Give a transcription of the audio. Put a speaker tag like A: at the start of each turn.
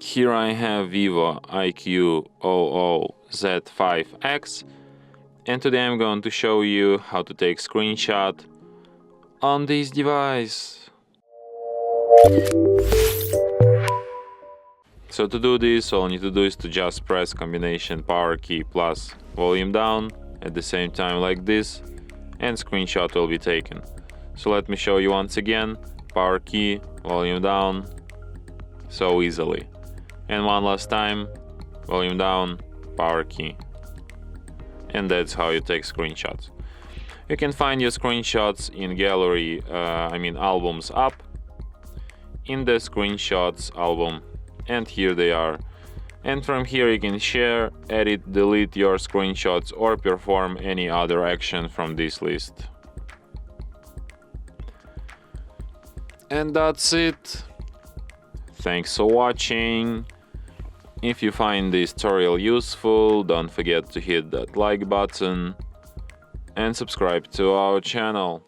A: Here I have VIVO IQOO Z5X, and today I'm going to show you how to take screenshot on this device. So to do this, all you need to do is to just press combination power key plus volume down at the same time like this, and screenshot will be taken. So let me show you once again, power key, volume down, so easily. And one last time, volume down, power key. And that's how you take screenshots. You can find your screenshots in gallery, albums up, in the screenshots album, and here they are. And from here you can share, edit, delete your screenshots or perform any other action from this list. And that's it. Thanks for watching. If you find this tutorial useful, don't forget to hit that like button and subscribe to our channel.